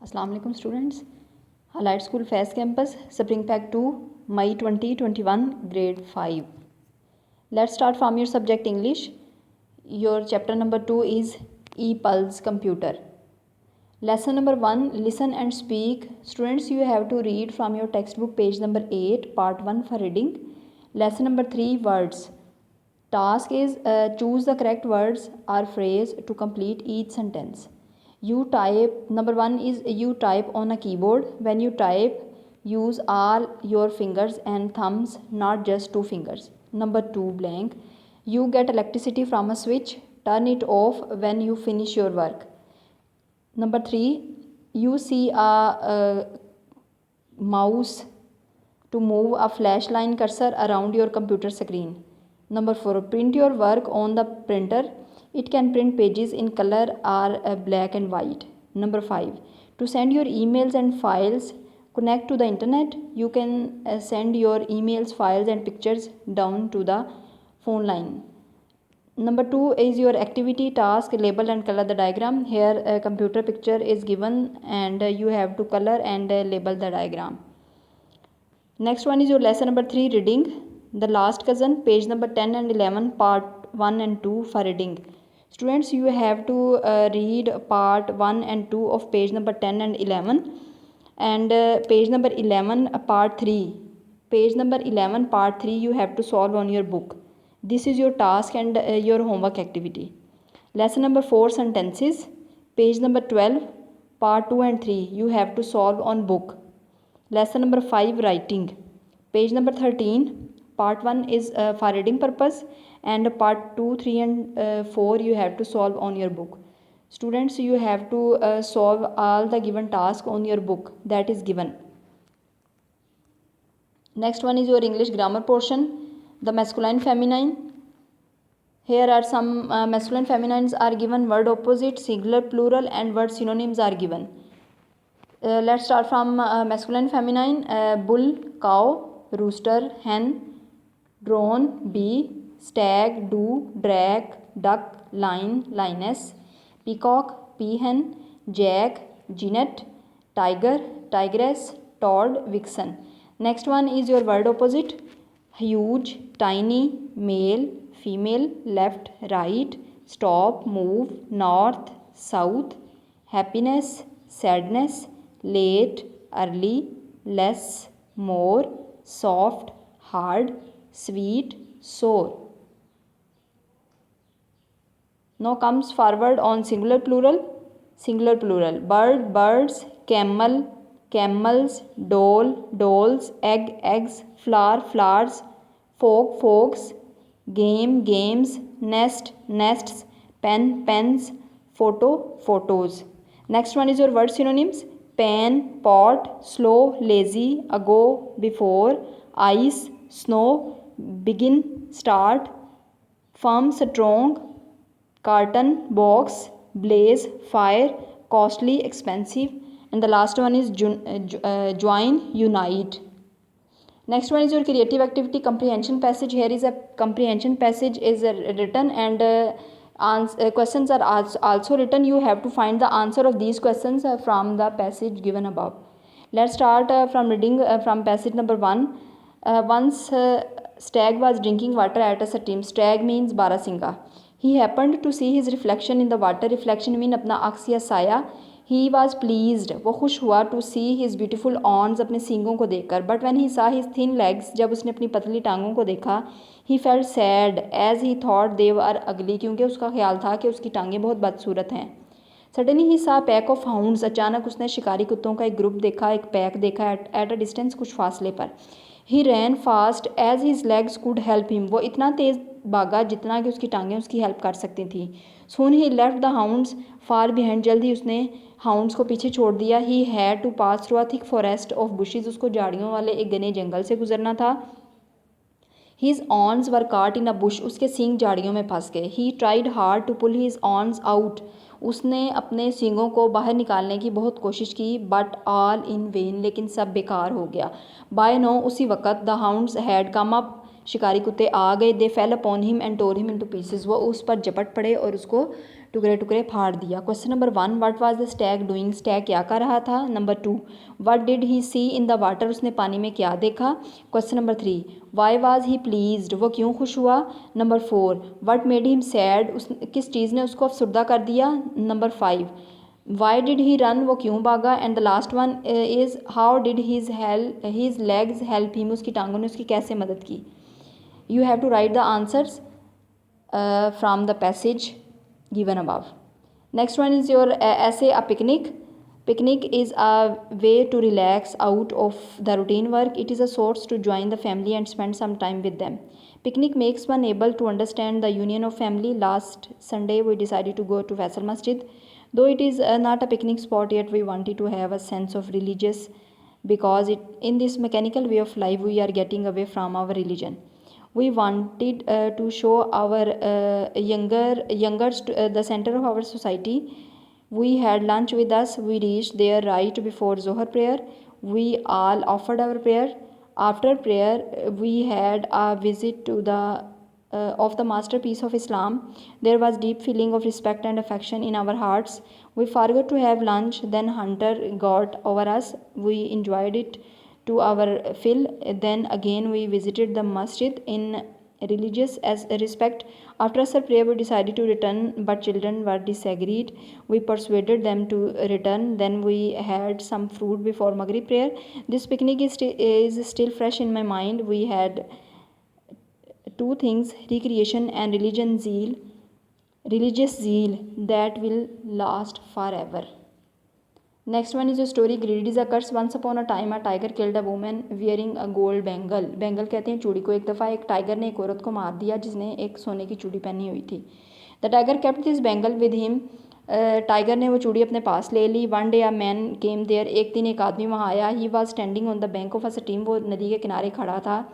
अस्सलाम वालेकुम स्टूडेंट्स। हालाइट school Faiz campus spring pack 2 May 2021 grade 5। Let's start from your subject English. Your chapter number 2 is e pals computer. Lesson number 1, listen and speak. Students, you have to read from your textbook page number 8 part 1 for reading. Lesson number 3, words. Task is choose the correct words or phrase to complete each sentence. You type, number 1 is you type on a keyboard. When you type, use all your fingers and thumbs, not just two fingers. Number 2, blank. You get electricity from a switch. Turn it off when you finish your work. Number 3, you see a mouse to move a flashlight cursor around your computer screen. Number 4, print your work on the printer. It can print pages in color or black and white. Number 5, to send your emails and files, connect to the internet. You can send your emails, files and pictures down to the phone line. Number 2 is your activity task, label and color the diagram. Here a computer picture is given and you have to color and label the diagram. Next one is your lesson number 3, reading. The Last Cousin, page number 10 and 11, part 1 and 2 for reading. Students, you have to read part 1 and 2 of page number 10 and 11 and page number 11 part 3. Page number 11 part 3 you have to solve on your book. This is your task and your homework activity. Lesson number 4, sentences, page number 12 part 2 and 3 you have to solve on book. Lesson number 5, writing, page number 13 part 1 is for reading purpose and part 2, 3 and 4 you have to solve on your book. Students, you have to solve all the given task on your book that is given. Next one is your English grammar portion. The masculine feminine. Here are some masculine feminines are given, word opposite, singular, plural and word synonyms are given. Let's start from masculine feminine. Bull, cow, rooster, hen, drone, bee, stag, do, drake, duck, lion, lioness, peacock, peahen, jack, genet, tiger, tigress, toad, vixen. Next one is your word opposite. Huge, tiny, male, female, left, right, stop, move, north, south, happiness, sadness, late, early, less, more, soft, hard, sweet, sour. Now comes forward on singular, plural. Singular, plural. Bird, birds, camel, camels, doll, dolls, egg, eggs, flower, flowers, folk, folks, game, games, nest, nests, pen, pens, photo, photos. Next one is your word synonyms. Pan, pot, slow, lazy, ago, before, ice, snow, begin, start, firm, strong, carton, box, blaze, fire, costly, expensive, and the last one is join, unite. Next one is your creative activity, comprehension passage. Here is a comprehension passage is written and questions are also written. You have to find the answer of these questions from the passage given above. Let's start from reading from passage number 1. Once stag was drinking water at a stream. Stag means Barasingha. He happened to see his reflection in the water. Reflection mean अपना अक्स या साया. He was pleased, वो खुश हुआ, to see his beautiful horns, अपने सींगों को देखकर. But when he saw his thin legs, जब उसने अपनी पतली टांगों को देखा, he felt sad as he thought they were ugly, क्योंकि उसका ख्याल था कि उसकी टांगें बहुत बदसूरत हैं. Suddenly he saw a pack of hounds. अचानक उसने शिकारी कुत्तों का एक ग्रुप देखा, एक पैक देखा at a distance, कुछ फासले पर. He ran fast as his legs could help him. वो इतना तेज़ भागा जितना कि उसकी टांगें उसकी हेल्प कर सकती थी. Soon he left the hounds far behind. जल्द ही उसने हाउंड्स को पीछे छोड़ दिया. He had to pass through a thick forest of bushes. उसको झाड़ियों वाले एक घने जंगल से गुजरना था. His horns were caught in a bush. उसके सींग झाड़ियों में फंस गए. He tried hard to pull his horns out. उसने अपने सींगों को बाहर निकालने की बहुत कोशिश की. But all in vain. लेकिन सब बेकार हो गया. By now उसी वक्त the hounds had come up. शिकारी कुत्ते आ गए. They fell upon him and tore him into pieces. वो उस पर झपट पड़े और उसको टुकड़े टुकड़े फाड़ दिया। Question number 1, what was the stag doing, stag क्या कर रहा था। Number 2, what did he see in the water, उसने पानी में क्या देखा। Question number 3, why was he pleased, वो क्यों खुश हुआ। Number 4, what made him sad, उस किस चीज़ ने उसको अफसुर्दा कर दिया। Number 5, why did he run, वो क्यों भागा। And the last one is how did his legs help him, उसकी टांगों ने उसकी कैसे मदद की। You have to write the answers from the passage given above. Next one is your essay, a picnic. Picnic is a way to relax out of the routine work. It is a source to join the family and spend some time with them. Picnic makes one able to understand the union of family. Last Sunday we decided to go to Faisal Masjid. Though it is not a picnic spot, yet we wanted to have a sense of religious, because in this mechanical way of life we are getting away from our religion. We wanted to show our youngers the center of our society. We had lunch with us. We reached there right before Zohar prayer. We all offered our prayer. After prayer, we had a visit to the of the masterpiece of Islam. There was deep feeling of respect and affection in our hearts. We forgot to have lunch. Then Hunter got over us. We enjoyed it to our fill. Then again we visited the masjid in religious as respect. After our prayer we decided to return, but children were disagreed. We persuaded them to return. Then we had some fruit before Maghrib prayer. This picnic is still fresh in my mind. We had two things, recreation and religious zeal that will last forever. Next one is a story, greed is a curse. Once upon a time a tiger killed a woman wearing a gold bangle. Bangle कहते हैं चूड़ी को. एक दफ़ा एक tiger ने एक औरत को मार दिया जिसने एक सोने की चूड़ी पहनी हुई थी. The tiger kept this bangle with him. Tiger ने वो चूड़ी अपने पास ले ली. One day a man came there. एक दिन एक आदमी वहाँ आया. He was standing on the bank of a stream. वो नदी के किनारे खड़ा था.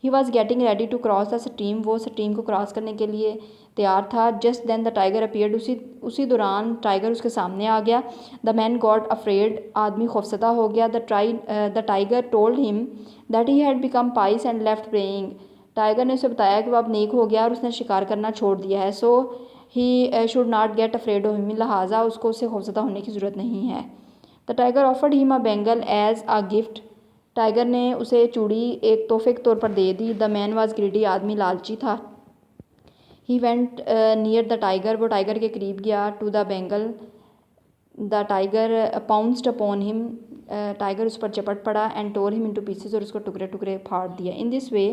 He was getting ready to cross the stream. वो स्ट्रीम को क्रॉस करने के लिए तैयार था. Just then the tiger appeared. उसी दौरान टाइगर उसके सामने आ गया. The man got afraid. आदमी खौफसदा हो गया. The tiger told him that he had become price and left praying. Tiger ने उसे बताया कि वो अब नेक हो गया और उसने शिकार करना छोड़ दिया है. So he should not get afraid of him. लिहाजा उसको उससे खौफसदा होने की ज़रूरत नहीं है. The tiger offered him a bangle as a gift. Tiger ने उसे चूड़ी एक तोहफे के तौर पर दे दी. The man was greedy. आदमी लालची था. He went near the tiger. वो टाइगर के करीब गया. To the bangle. The tiger pounced upon him. Tiger उस पर चपट पड़ा. And tore him into pieces. और उसको टुकड़े टुकड़े फाड़ दिया. In this way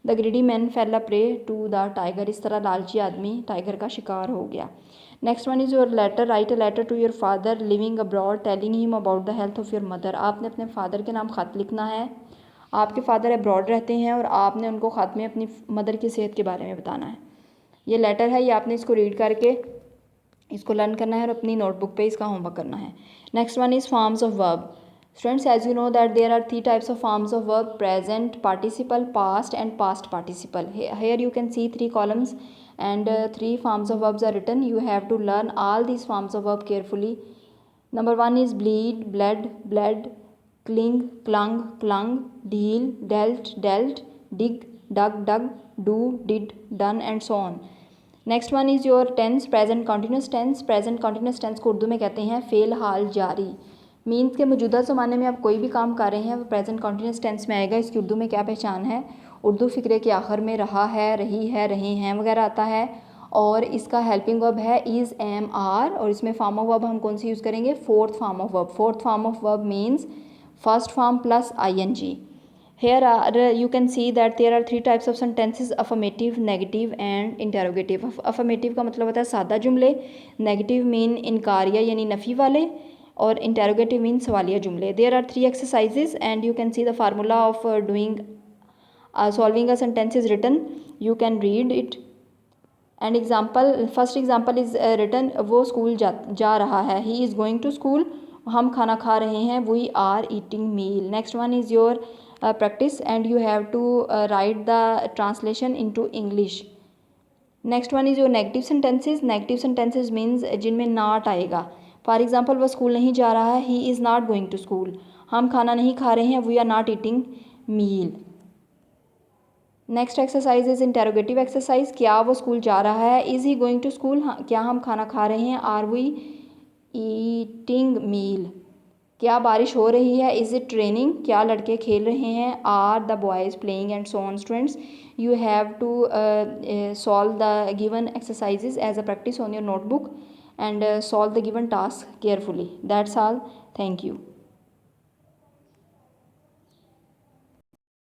the greedy man fell a prey to the tiger. इस तरह लालची आदमी टाइगर का शिकार हो गया. Next one is your letter. Write a letter to your father living abroad telling him about the health of your mother. आपने अपने फादर के नाम ख़त लिखना है. आपके फादर अब्रॉड रहते हैं और आपने उनको ख़त में अपनी मदर की सेहत के बारे में बताना है. ये लेटर है. ये आपने इसको रीड करके इसको लर्न करना है और अपनी नोटबुक पे इसका होमवर्क करना है. Next one is forms of verb. Students, as you know that there are three types of forms of verb: present participle, past and past participle. Here you can see three columns and three forms of verbs are written. You have to learn all these forms of verb carefully. Number one is bleed, bled, bled, cling, clung, clung, deal, dealt, dealt, dig, dug, dug, do, did, done and so on. Next one is your tense. Present continuous tense. Present continuous tense को उर्दू में कहते हैं fail हाल जारी. Means के मौजूदा ज़माने में आप कोई भी काम कर रहे हैं वो प्रेजेंट कॉन्टीन्यूस टेंस में आएगा. इसकी उर्दू में क्या पहचान है? उर्दू फ़िक्रे के आखिर में रहा है, रही है, रहे हैं वगैरह आता है. और इसका हेल्पिंग वर्ब है इज़, एम, आर. और इसमें फॉर्म ऑफ वर्ब हम कौन सी यूज़ करेंगे? Fourth form of verb. Fourth form of verb means first form plus ing. Here you can see that there are three types of sentences: affirmative, negative and interrogative. Affirmative का मतलब होता है सादा जुमले. Negative mean इनकारिया यानी नफ़ी वाले. और interrogative mean सवालिया जुमले. There are three exercises and you can see the formula of doing solving a sentence is written. You can read it. And example, first example is written. वो school जा रहा है. He is going to school. हम खाना खा रहे हैं. We are eating meal. Next one is your practice and you have to write the translation into English. Next one is your negative sentences. Negative sentences means जिनमें not आएगा. For example, वह school नहीं जा रहा है. He is not going to school. हम खाना नहीं खा रहे हैं. We are not eating meal. Next exercise is interrogative exercise, क्या वो स्कूल जा रहा है, is he going to school, क्या हम खाना खा रहे हैं, आर वी ईटिंग मील, क्या बारिश हो रही है, इज़ इट ट्रेनिंग, क्या लड़के खेल रहे हैं, are the boys playing and so on. Students, you have to solve the given exercises as a practice on your notebook and solve the given task carefully. That's all. Thank you.